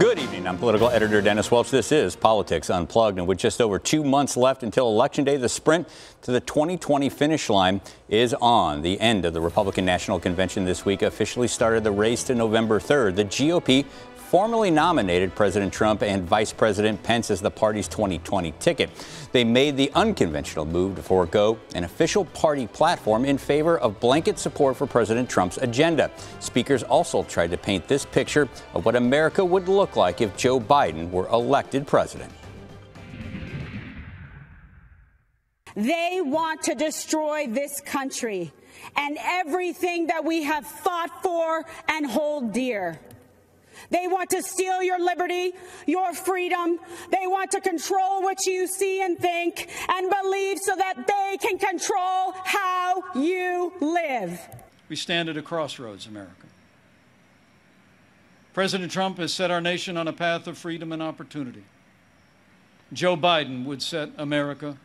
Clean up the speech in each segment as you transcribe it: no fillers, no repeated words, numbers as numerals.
Good evening. I'm political editor Dennis Welch. This is Politics Unplugged, and with just over 2 months left until Election Day, the sprint to the 2020 finish line is on. The end of the Republican National Convention this week officially started the race to November 3rd. The GOP formally nominated President Trump and Vice President Pence as the party's 2020 ticket. They made the unconventional move to forego an official party platform in favor of blanket support for President Trump's agenda. Speakers also tried to paint this picture of what America would look like if Joe Biden were elected president. They want to destroy this country and everything that we have fought for and hold dear. They want to steal your liberty, your freedom. They want to control what you see and think and believe so that they can control how you live. We stand at a crossroads, America. President Trump has set our nation on a path of freedom and opportunity. Joe Biden would set America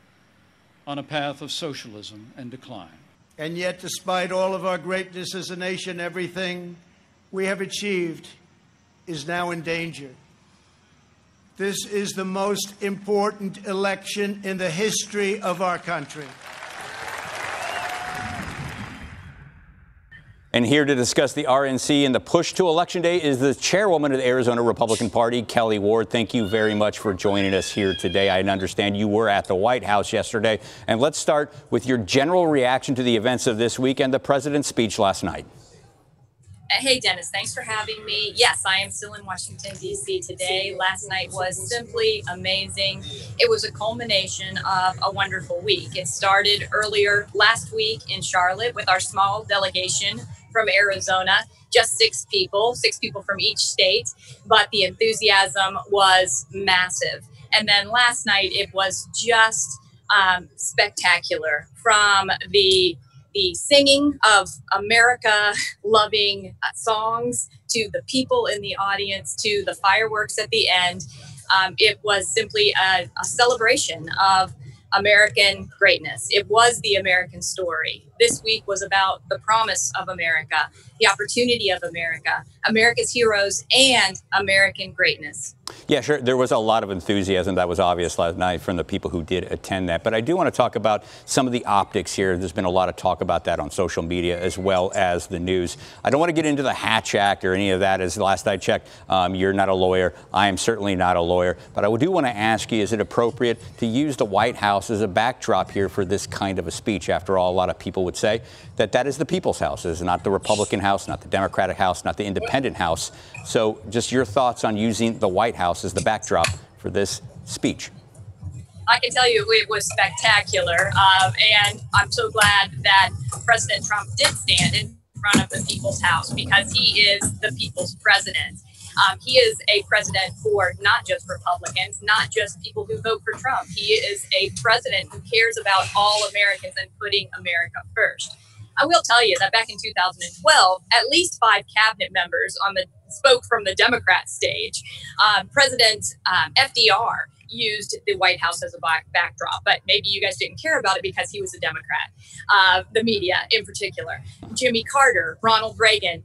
on a path of socialism and decline. And yet, despite all of our greatness as a nation, everything we have achieved is now in danger. This is the most important election in the history of our country. And here to discuss the RNC and the push to Election Day is the chairwoman of the Arizona Republican Party, Kelly Ward. Thank you very much for joining us here today. I understand you were at the White House yesterday. And let's start with your general reaction to the events of this week and the president's speech last night. Hey, Dennis, thanks for having me. Yes, I am still in Washington, D.C. today. Last night was simply amazing. It was a culmination of a wonderful week. It started earlier last week in Charlotte with our small delegation from Arizona, just 6 people from each state, but the enthusiasm was massive. And then last night, it was just spectacular, from the singing of America-loving songs to the people in the audience to the fireworks at the end. It was simply a celebration of American greatness. It was the American story. This week was about the promise of America, the opportunity of America, America's heroes, and American greatness. Yeah, sure. There was a lot of enthusiasm that was obvious last night from the people who did attend that. But I do want to talk about some of the optics here. There's been a lot of talk about that on social media as well as the news. I don't want to get into the Hatch Act or any of that. As last I checked, you're not a lawyer. I am certainly not a lawyer. But I do want to ask you, is it appropriate to use the White House as a backdrop here for this kind of a speech? After all, a lot of people would say that that is the people's house. It is not the Republican House, not the Democratic House, not the Independent House. So just your thoughts on using the White House as the backdrop for this speech. I can tell you it was spectacular, and I'm so glad that President Trump did stand in front of the people's house, because he is the people's president. He is a president for not just Republicans, not just people who vote for Trump. He is a president who cares about all Americans and putting America first. I will tell you that back in 2012, at least 5 cabinet members spoke from the Democrat stage. President FDR used the White House as a backdrop, but maybe you guys didn't care about it because he was a Democrat, the media in particular. Jimmy Carter, Ronald Reagan.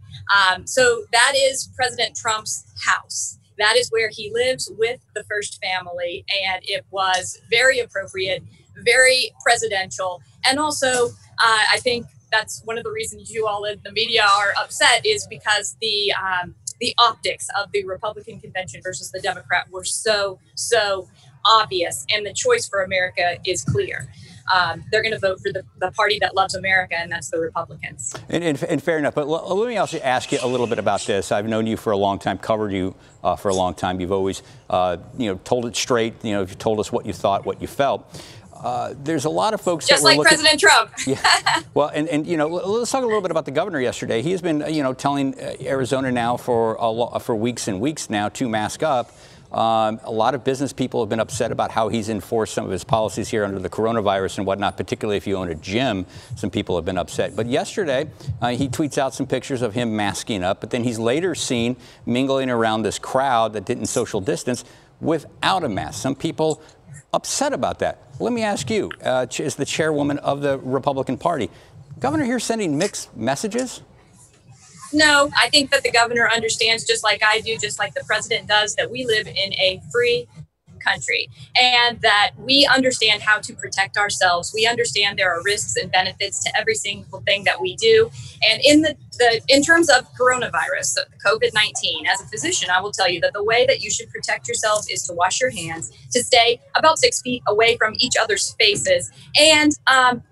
So that is President Trump's house. That is where he lives with the first family, and it was very appropriate, very presidential, and also I think that's one of the reasons you all in the media are upset, is because the optics of the Republican convention versus the Democrat were so obvious, and the choice for America is clear. They're going to vote for the party that loves America, and that's the Republicans. And fair enough. But let me also ask you a little bit about this. I've known you for a long time, covered you for a long time. You've always, told it straight. You've told us what you thought, what you felt. There's a lot of folks just like President Trump. Yeah. Well, and let's talk a little bit about the governor yesterday. He has been, telling Arizona now for weeks and weeks now to mask up. A lot of business people have been upset about how he's enforced some of his policies here under the coronavirus and whatnot, particularly if you own a gym. Some people have been upset. But yesterday, he tweets out some pictures of him masking up, but then he's later seen mingling around this crowd that didn't social distance without a mask. Some people upset about that. Let me ask you, as the chairwoman of the Republican Party, Governor here sending mixed messages? No, I think that the governor understands, just like I do, just like the president does, that we live in a free country and that we understand how to protect ourselves. We understand there are risks and benefits to every single thing that we do. And in terms of coronavirus, so COVID-19, as a physician, I will tell you that the way that you should protect yourself is to wash your hands, to stay about 6 feet away from each other's faces, and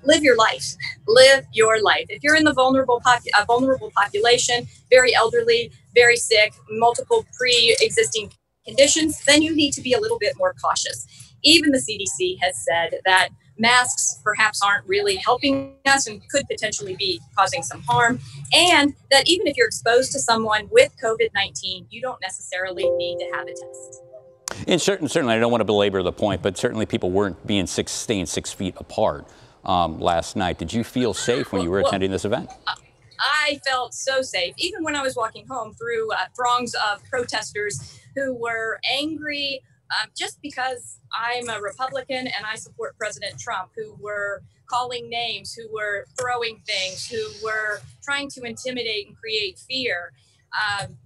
live your life. Live your life. If you're in the vulnerable population, very elderly, very sick, multiple pre-existing conditions, then you need to be a little bit more cautious. Even the CDC has said that masks perhaps aren't really helping us and could potentially be causing some harm. And that even if you're exposed to someone with COVID-19, you don't necessarily need to have a test. And certainly, I don't want to belabor the point, but certainly people weren't staying 6 feet apart last night. Did you feel safe when you were attending this event? I felt so safe, even when I was walking home through throngs of protesters who were angry just because I'm a Republican and I support President Trump, who were calling names, who were throwing things, who were trying to intimidate and create fear,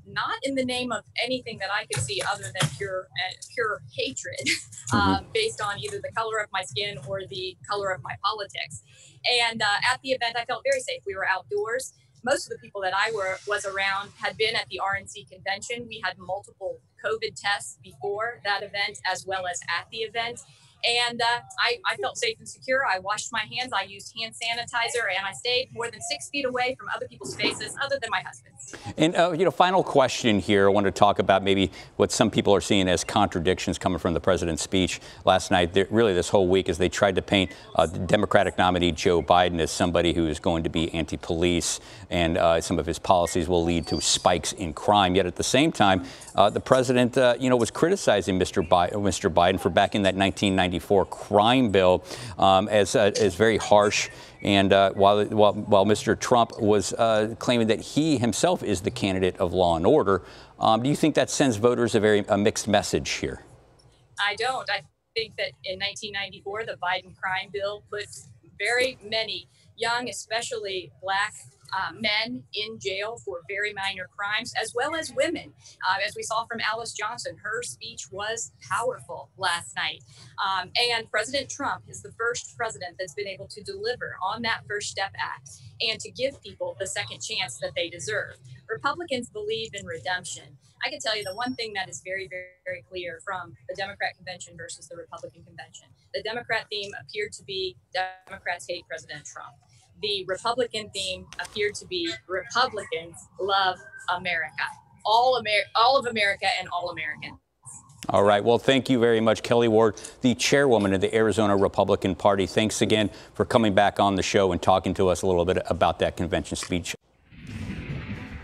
not in the name of anything that I could see other than pure hatred based on either the color of my skin or the color of my politics. And at the event, I felt very safe. We were outdoors. Most of the people that I was around had been at the RNC convention. We had multiple COVID tests before that event as well as at the event. And I felt safe and secure. I washed my hands. I used hand sanitizer, and I stayed more than 6 feet away from other people's faces, other than my husband's. And, final question here. I want to talk about maybe what some people are seeing as contradictions coming from the president's speech last night, really this whole week, as they tried to paint the Democratic nominee Joe Biden as somebody who is going to be anti-police, and some of his policies will lead to spikes in crime. Yet at the same time, the president, was criticizing Mr. Biden for backing that 1994 crime bill as very harsh. And while Mr. Trump was claiming that he himself is the candidate of law and order, do you think that sends voters a mixed message here? I don't. I think that in 1994, the Biden crime bill put very many young, especially Black men in jail for very minor crimes, as well as women. As we saw from Alice Johnson, her speech was powerful last night. And President Trump is the first president that's been able to deliver on that First Step Act and to give people the second chance that they deserve. Republicans believe in redemption. I can tell you the one thing that is very, very, very clear from the Democrat convention versus the Republican convention. The Democrat theme appeared to be Democrats hate President Trump. The Republican theme appeared to be Republicans love America, all of America and all Americans. All right. Well, thank you very much, Kelly Ward, the chairwoman of the Arizona Republican Party. Thanks again for coming back on the show and talking to us a little bit about that convention speech.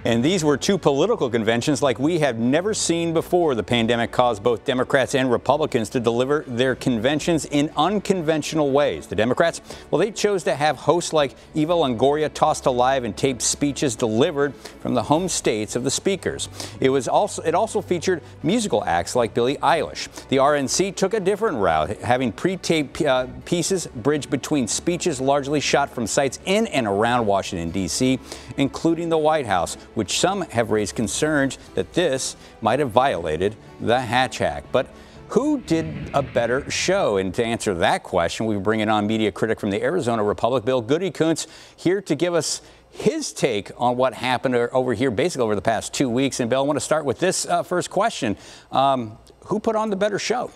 And these were two political conventions like we have never seen before. The pandemic caused both Democrats and Republicans to deliver their conventions in unconventional ways. The Democrats, well, they chose to have hosts like Eva Longoria tossed alive and taped speeches delivered from the home states of the speakers. It also featured musical acts like Billie Eilish. The RNC took a different route, having pre-taped pieces bridged between speeches largely shot from sites in and around Washington, D.C., including the White House, which some have raised concerns that this might have violated the Hatch Act. But who did a better show? And to answer that question, we bring on media critic from the Arizona Republic, Bill Goody-Kuntz, here to give us his take on what happened over here, basically over the past 2 weeks. And Bill, I want to start with this first question. Who put on the better show?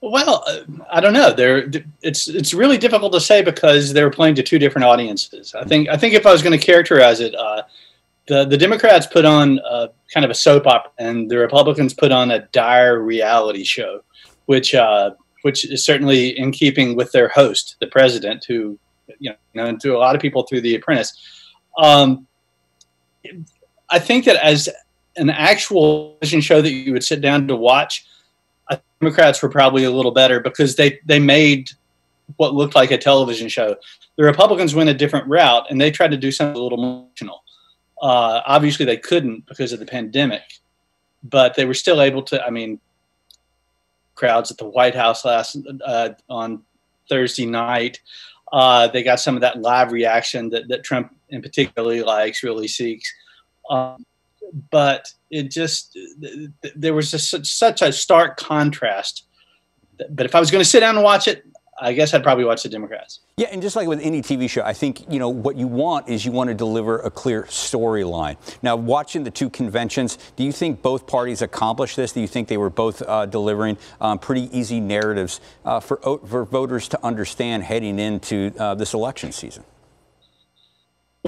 Well, I don't know. It's really difficult to say because they were playing to two different audiences. I think if I was going to characterize it, the Democrats put on kind of a soap opera, and the Republicans put on a dire reality show, which is certainly in keeping with their host, the president, who and to a lot of people through The Apprentice. I think that as an actual television show that you would sit down to watch, Democrats were probably a little better because they made what looked like a television show. The Republicans went a different route, and they tried to do something a little more emotional. Obviously, they couldn't because of the pandemic, but they were still able to. I mean, crowds at the White House on Thursday night. They got some of that live reaction that Trump in particularly likes, really seeks. But it just, there was just such a stark contrast. But if I was going to sit down and watch it, I guess I'd probably watch the Democrats. Yeah, and just like with any TV show, I think, you know, what you want is you want to deliver a clear storyline. Now, watching the two conventions, do you think both parties accomplished this? Do you think they were both delivering pretty easy narratives for voters to understand heading into this election season?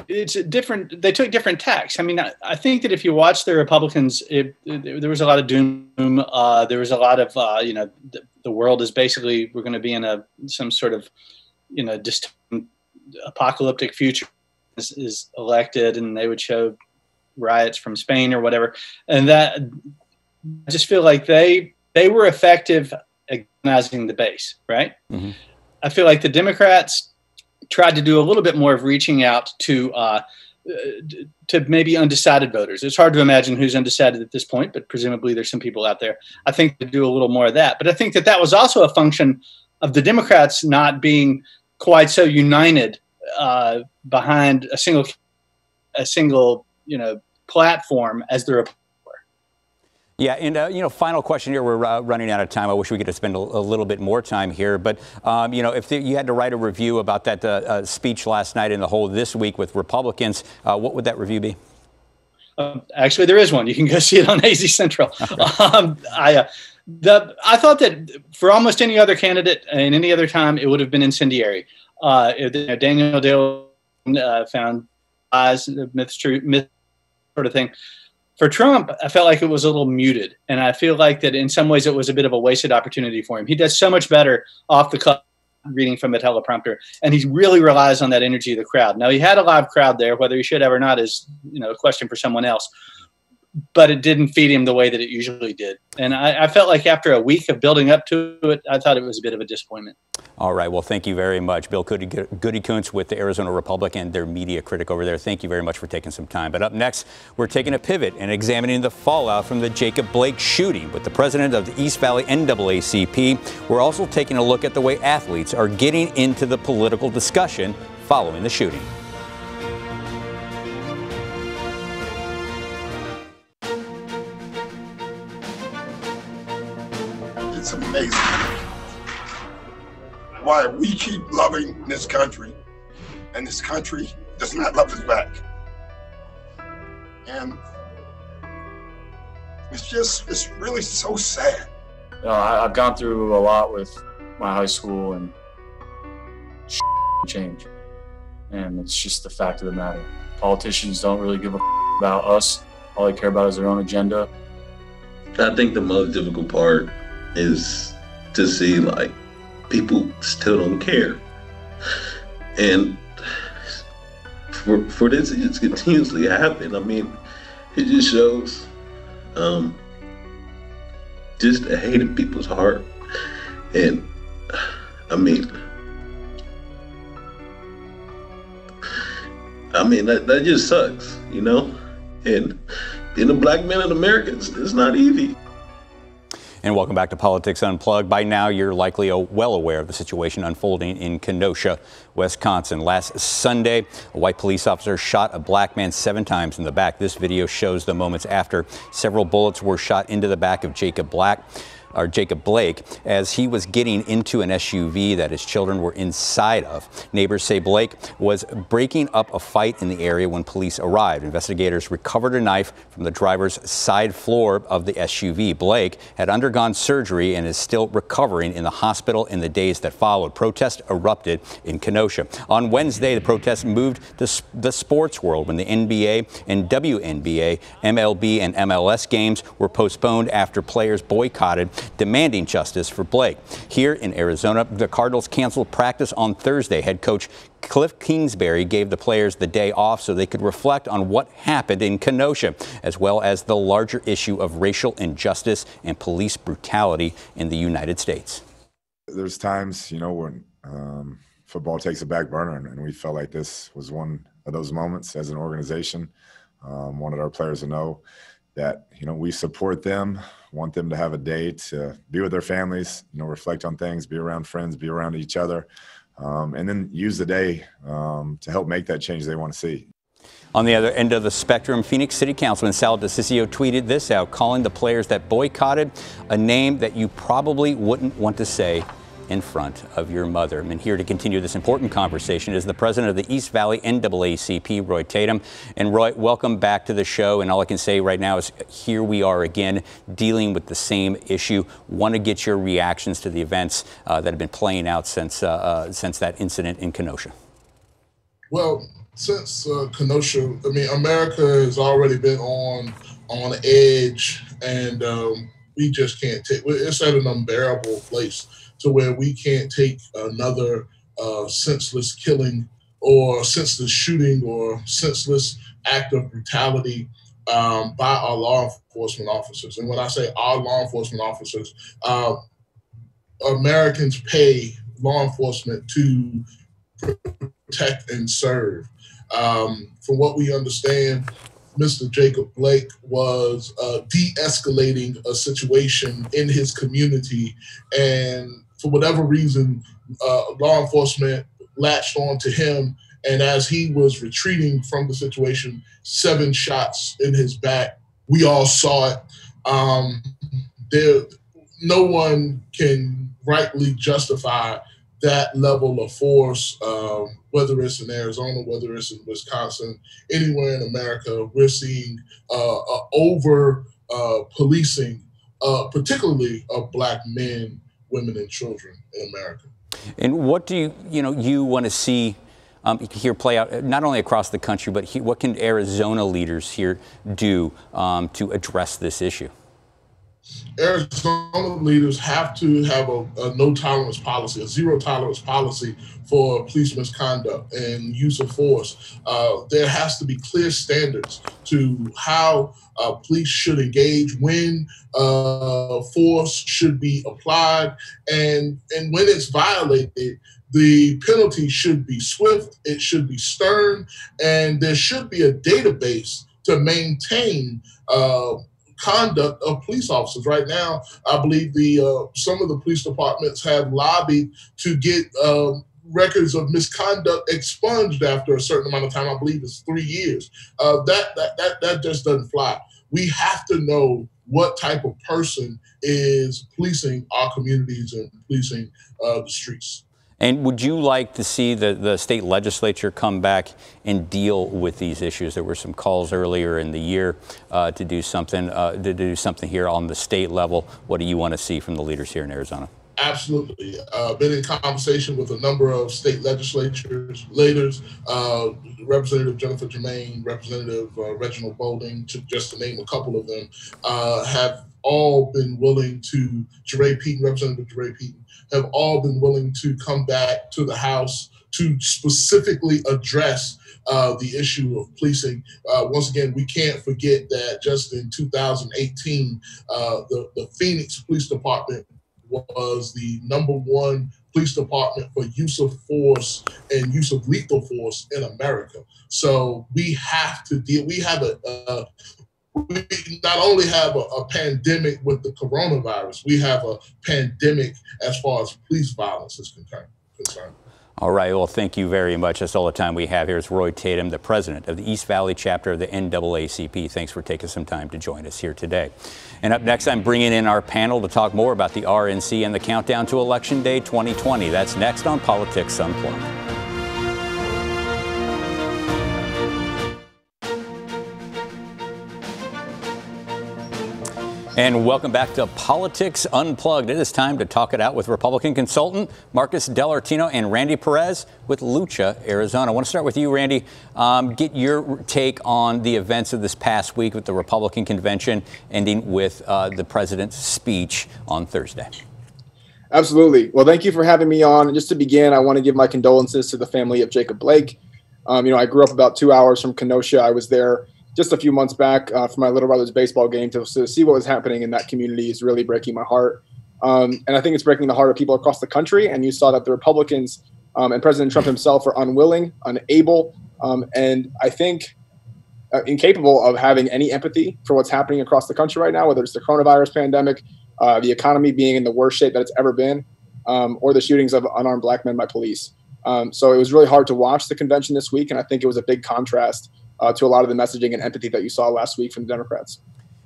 It's different. They took different tacks. I mean, I think that if you watch the Republicans, there was a lot of doom. There was a lot of, you know, the world is basically, we're going to be in some sort of, you know, apocalyptic future is elected, and they would show riots from Spain or whatever. And that, I just feel like they were effective at organizing the base, right? Mm-hmm. I feel like the Democrats tried to do a little bit more of reaching out to maybe undecided voters. It's hard to imagine who's undecided at this point, but presumably there's some people out there. I think to do a little more of that. But I think that was also a function of the Democrats not being quite so united behind a single, you know, platform as the Republicans. Yeah, and, you know, final question here. We're running out of time. I wish we could spend a little bit more time here. But, you know, if you had to write a review about that speech last night and the whole this week with Republicans, what would that review be? Actually, there is one. You can go see it on AZ Central. I thought that for almost any other candidate and any other time, it would have been incendiary. Daniel Dale found lies, myths, truth, myth sort of thing. For Trump, I felt like it was a little muted, and I feel like that in some ways it was a bit of a wasted opportunity for him. He does so much better off the cuff reading from a teleprompter, and he really relies on that energy of the crowd. Now, he had a live crowd there. Whether he should have or not is, you know, a question for someone else. But it didn't feed him the way that it usually did. And I felt like after a week of building up to it, I thought it was a bit of a disappointment. All right. Well, thank you very much. Bill Goody-Kuntz with the Arizona Republic and their media critic over there. Thank you very much for taking some time. But up next, we're taking a pivot and examining the fallout from the Jacob Blake shooting with the president of the East Valley NAACP. We're also taking a look at the way athletes are getting into the political discussion following the shooting. It's amazing why we keep loving this country and this country does not love us back. And it's really so sad. You know, I've gone through a lot with my high school, and change. And it's just the fact of the matter. Politicians don't really give a about us. All they care about is their own agenda. I think the most difficult part is to see, like, people still don't care. And for this to just continuously happen, I mean, it just shows just the hate in people's heart. And I mean that just sucks, you know? And being a black man in America, it's not easy. And welcome back to Politics Unplugged. By now, you're likely well aware of the situation unfolding in Kenosha, Wisconsin. Last Sunday, a white police officer shot a black man 7 times in the back. This video shows the moments after several bullets were shot into the back of Jacob Blake as he was getting into an SUV that his children were inside of. Neighbors say Blake was breaking up a fight in the area when police arrived. Investigators recovered a knife from the driver's side floor of the SUV. Blake had undergone surgery and is still recovering in the hospital in the days that followed. Protests erupted in Kenosha. On Wednesday, the protests moved to the sports world when the NBA and WNBA, MLB, and MLS games were postponed after players boycotted, demanding justice for Blake. Here in Arizona, the Cardinals canceled practice on Thursday. Head coach Cliff Kingsbury gave the players the day off so they could reflect on what happened in Kenosha, as well as the larger issue of racial injustice and police brutality in the United States. There's times, you know, when football takes a back burner, and we felt like this was one of those moments as an organization. Wanted our players to know that, you know, we support them, want them to have a day to be with their families, you know, reflect on things, be around friends, be around each other. and then use the day to help make that change they want to see. On the other end of the spectrum, Phoenix City Councilman Sal DeCiccio tweeted this out, calling the players that boycotted a name that you probably wouldn't want to say in front of your mother. And here to continue this important conversation is the president of the East Valley NAACP, Roy Tatum. And Roy, welcome back to the show. And all I can say right now is here we are again dealing with the same issue. Want to get your reactions to the events that have been playing out since that incident in Kenosha. Well, since Kenosha, I mean, America has already been on edge, and we just can't take. It's at an unbearable place to where we can't take another senseless killing or senseless shooting or senseless act of brutality by our law enforcement officers. And when I say our law enforcement officers, Americans pay law enforcement to protect and serve. From what we understand, Mr. Jacob Blake was de-escalating a situation in his community, and for whatever reason, law enforcement latched on to him, and as he was retreating from the situation, 7 shots in his back. We all saw it. No one can rightly justify that level of force, whether it's in Arizona, whether it's in Wisconsin, anywhere in America. We're seeing over policing, particularly of Black men, women, and children in America. And what do you want to see here play out, not only across the country, but what can Arizona leaders here do to address this issue? Arizona leaders have to have a no-tolerance policy, a zero-tolerance policy for police misconduct and use of force. There has to be clear standards to how police should engage, when force should be applied, and when it's violated, the penalty should be swift, it should be stern, and there should be a database to maintain conduct of police officers. Right now, I believe some of the police departments have lobbied to get records of misconduct expunged after a certain amount of time. I believe it's 3 years. That just doesn't fly. We have to know what type of person is policing our communities and policing the streets. And would you like to see the state legislature come back and deal with these issues? There were some calls earlier in the year to do something here on the state level. What do you want to see from the leaders here in Arizona? Absolutely. Been in conversation with a number of state legislatures, leaders, Representative Jennifer Germain, Representative Reginald Boulding, just to name a couple of them, have all been willing to, Representative Jeray Peaton, have all been willing to come back to the House to specifically address the issue of policing. Once again, we can't forget that just in 2018, the Phoenix Police Department was the #1 police department for use of force and use of lethal force in America. So we have to deal. We not only have a pandemic with the coronavirus, we have a pandemic as far as police violence is concerned. All right. Well, thank you very much. That's all the time we have here. It's Roy Tatum, the president of the East Valley chapter of the NAACP. Thanks for taking some time to join us here today. And up next, I'm bringing in our panel to talk more about the RNC and the countdown to Election Day 2020. That's next on Politics Unplugged. And welcome back to Politics Unplugged. It is time to talk it out with Republican consultant Marcus Dellartino and Randy Perez with Lucha, Arizona. I want to start with you, Randy. Get your take on the events of this past week with the Republican convention, ending with the president's speech on Thursday. Absolutely. Well, thank you for having me on. And just to begin, I want to give my condolences to the family of Jacob Blake. I grew up about 2 hours from Kenosha. I was there just a few months back for my little brother's baseball game. To see what was happening in that community is really breaking my heart. And I think it's breaking the heart of people across the country. And you saw that the Republicans and President Trump himself are unwilling, unable, and I think incapable of having any empathy for what's happening across the country right now, whether it's the coronavirus pandemic, the economy being in the worst shape that it's ever been, or the shootings of unarmed Black men by police. So it was really hard to watch the convention this week, and I think it was a big contrast to a lot of the messaging and empathy that you saw last week from the Democrats.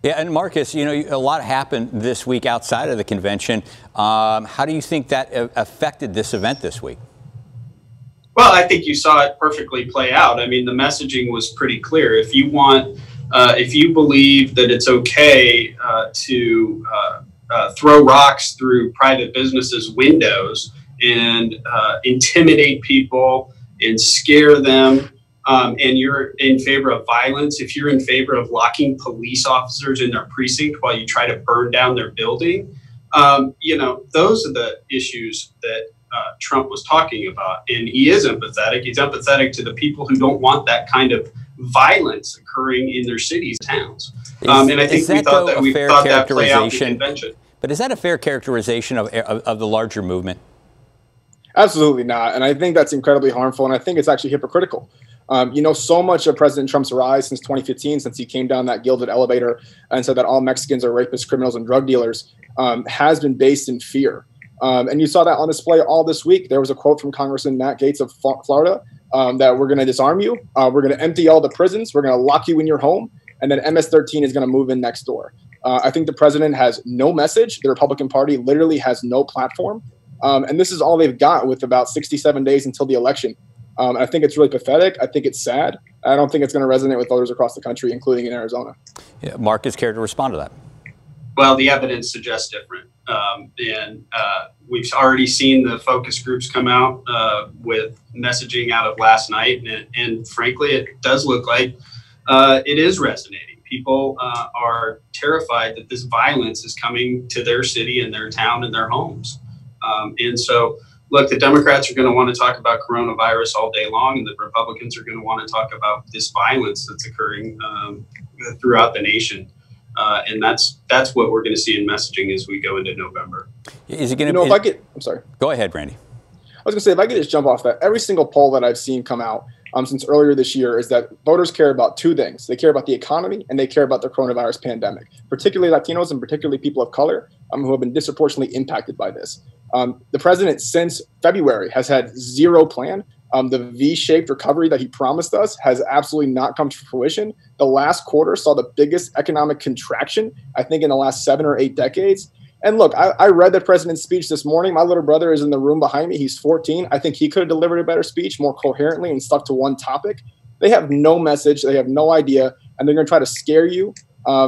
Yeah, and Marcus, you know, a lot happened this week outside of the convention. How do you think that affected this event this week? Well, I think you saw it perfectly play out. I mean, the messaging was pretty clear. If you want, if you believe that it's okay to throw rocks through private businesses' windows and intimidate people and scare them, and you're in favor of violence, if you're in favor of locking police officers in their precinct while you try to burn down their building, you know, those are the issues that Trump was talking about. And he is empathetic. He's empathetic to the people who don't want that kind of violence occurring in their cities and towns. And I think we thought that play out in the convention. But is that a fair characterization of the larger movement? Absolutely not. And I think that's incredibly harmful. And I think it's actually hypocritical. You know, so much of President Trump's rise since 2015, since he came down that gilded elevator and said that all Mexicans are rapists, criminals, and drug dealers, has been based in fear. And you saw that on display all this week. There was a quote from Congressman Matt Gaetz of Florida that we're going to disarm you. We're going to empty all the prisons. We're going to lock you in your home. And then MS-13 is going to move in next door. I think the president has no message. The Republican Party literally has no platform. And this is all they've got with about 67 days until the election. I think it's really pathetic. I think it's sad. I don't think it's going to resonate with voters across the country, including in Arizona. Yeah, Marcus, care to respond to that? Well, the evidence suggests different. And we've already seen the focus groups come out with messaging out of last night. And frankly, it does look like it is resonating. People are terrified that this violence is coming to their city and their town and their homes. And so, look, the Democrats are going to want to talk about coronavirus all day long, and the Republicans are going to want to talk about this violence that's occurring throughout the nation. And that's what we're going to see in messaging as we go into November. Is it going to? I'm sorry. Go ahead, Randy. I was going to say, if I could just jump off that, every single poll that I've seen come out since earlier this year is that voters care about two things. They care about the economy and they care about the coronavirus pandemic, particularly Latinos and particularly people of color who have been disproportionately impacted by this. The president, since February, has had zero plan. The V-shaped recovery that he promised us has absolutely not come to fruition. The last quarter saw the biggest economic contraction, I think, in the last 7 or 8 decades. And look, I read the president's speech this morning. My little brother is in the room behind me. He's 14. I think he could have delivered a better speech, more coherently, and stuck to one topic. They have no message. They have no idea. And they're going to try to scare you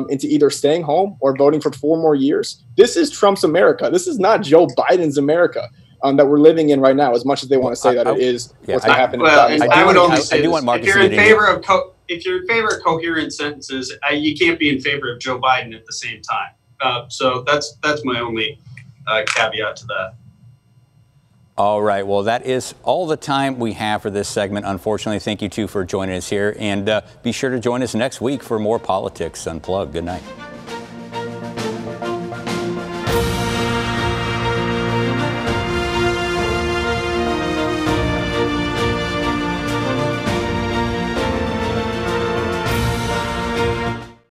into either staying home or voting for 4 more years. This is Trump's America. This is not Joe Biden's America that we're living in right now, as much as they want to say that it is what's going to happen. Well, I would only say if you're in favor of coherent sentences, you can't be in favor of Joe Biden at the same time. So that's my only caveat to that. All right. Well, that is all the time we have for this segment. Unfortunately, thank you, too, for joining us here. And be sure to join us next week for more Politics Unplugged. Good night.